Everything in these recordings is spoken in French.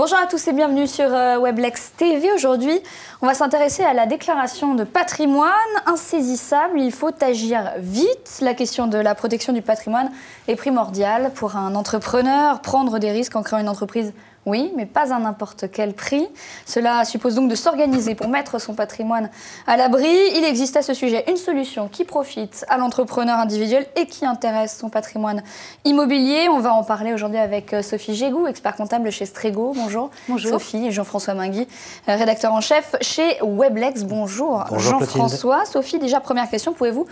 Bonjour à tous et bienvenue sur Weblex TV. Aujourd'hui, on va s'intéresser à la déclaration de patrimoine insaisissable. Il faut agir vite. La question de la protection du patrimoine est primordiale pour un entrepreneur. Prendre des risques en créant une entreprise, oui, mais pas à n'importe quel prix. Cela suppose donc de s'organiser pour mettre son patrimoine à l'abri. Il existe à ce sujet une solution qui profite à l'entrepreneur individuel et qui intéresse son patrimoine immobilier. On va en parler aujourd'hui avec Sophie Gégou, expert comptable chez Strego. Bonjour. Bonjour. Sophie et Jean-François Mingui, rédacteur en chef chez Weblex. Bonjour, Jean-François. Sophie, déjà première question, pouvez-vous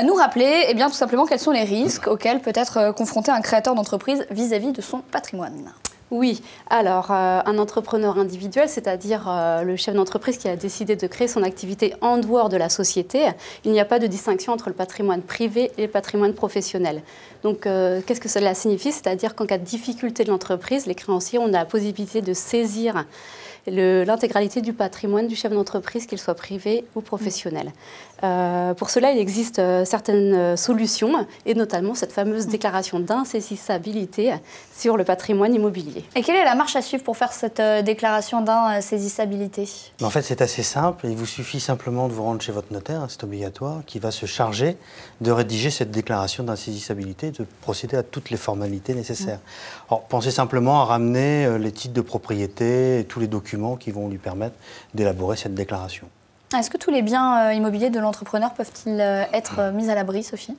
nous rappeler tout simplement quels sont les risques auxquels peut être confronté un créateur d'entreprise vis-à-vis de son patrimoine? Oui, alors un entrepreneur individuel, c'est-à-dire le chef d'entreprise qui a décidé de créer son activité en dehors de la société, il n'y a pas de distinction entre le patrimoine privé et le patrimoine professionnel. Donc qu'est-ce que cela signifie? C'est-à-dire qu'en cas de difficulté de l'entreprise, les créanciers ont la possibilité de saisir l'intégralité du patrimoine du chef d'entreprise, qu'il soit privé ou professionnel. Pour cela, il existe certaines solutions, et notamment cette fameuse déclaration d'insaisissabilité sur le patrimoine immobilier. Et quelle est la marche à suivre pour faire cette déclaration d'insaisissabilité? En fait, c'est assez simple. Il vous suffit simplement de vous rendre chez votre notaire, c'est obligatoire, qui va se charger de rédiger cette déclaration d'insaisissabilité, de procéder à toutes les formalités nécessaires. Alors, pensez simplement à ramener les titres de propriété et tous les documents qui vont lui permettre d'élaborer cette déclaration. Est-ce que tous les biens immobiliers de l'entrepreneur peuvent-ils être mis à l'abri, Sophie?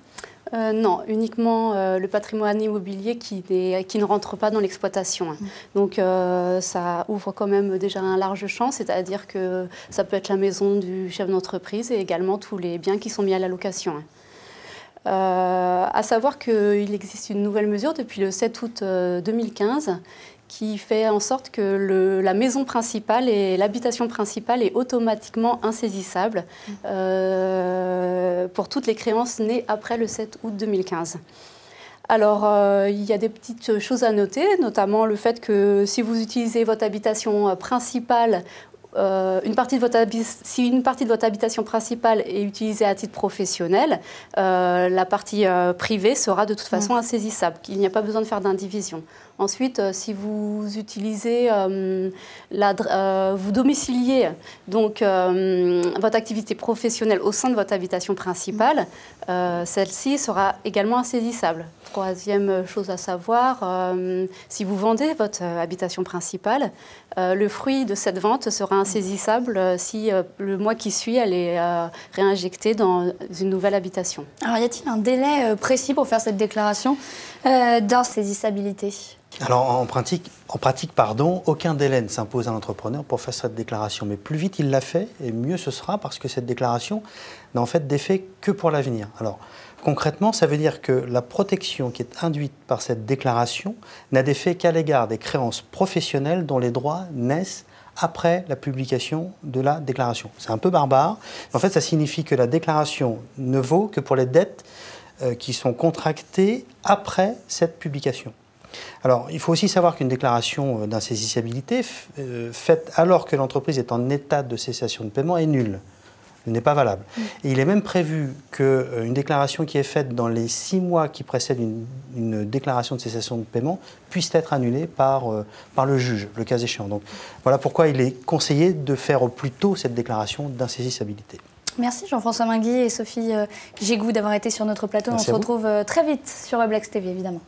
Non, uniquement le patrimoine immobilier qui ne rentre pas dans l'exploitation. Donc ça ouvre quand même déjà un large champ, c'est-à-dire que ça peut être la maison du chef d'entreprise et également tous les biens qui sont mis à la location. À savoir qu'il existe une nouvelle mesure depuis le 7 août 2015 qui fait en sorte que la maison principale et l'habitation principale est automatiquement insaisissable pour toutes les créances nées après le 7 août 2015. Alors, il y a des petites choses à noter, notamment le fait que si vous utilisez votre habitation principale, si une partie de votre habitation principale est utilisée à titre professionnel, la partie privée sera de toute façon insaisissable. Il n'y a pas besoin de faire d'indivision. Ensuite, si vous utilisez, vous domiciliez donc votre activité professionnelle au sein de votre habitation principale, celle-ci sera également insaisissable. Troisième chose à savoir, si vous vendez votre habitation principale, le fruit de cette vente sera insaisissable si le mois qui suit, elle est réinjectée dans une nouvelle habitation. Alors, y a-t-il un délai précis pour faire cette déclaration d'insaisissabilité? Alors, en pratique, aucun délai ne s'impose à l'entrepreneur pour faire cette déclaration. Mais plus vite il l'a fait, et mieux ce sera, parce que cette déclaration n'a en fait d'effet que pour l'avenir. Alors, concrètement, ça veut dire que la protection qui est induite par cette déclaration n'a d'effet qu'à l'égard des créances professionnelles dont les droits naissent après la publication de la déclaration. C'est un peu barbare, mais en fait, ça signifie que la déclaration ne vaut que pour les dettes qui sont contractées après cette publication. Alors, il faut aussi savoir qu'une déclaration d'insaisissabilité faite alors que l'entreprise est en état de cessation de paiement est nulle, n'est pas valable. Et il est même prévu qu'une déclaration qui est faite dans les 6 mois qui précèdent une déclaration de cessation de paiement puisse être annulée par le juge, le cas échéant. Donc, voilà pourquoi il est conseillé de faire au plus tôt cette déclaration d'insaisissabilité. Merci Jean-François Mingui et Sophie Gégou d'avoir été sur notre plateau. On se retrouve très vite sur Weblex TV, évidemment.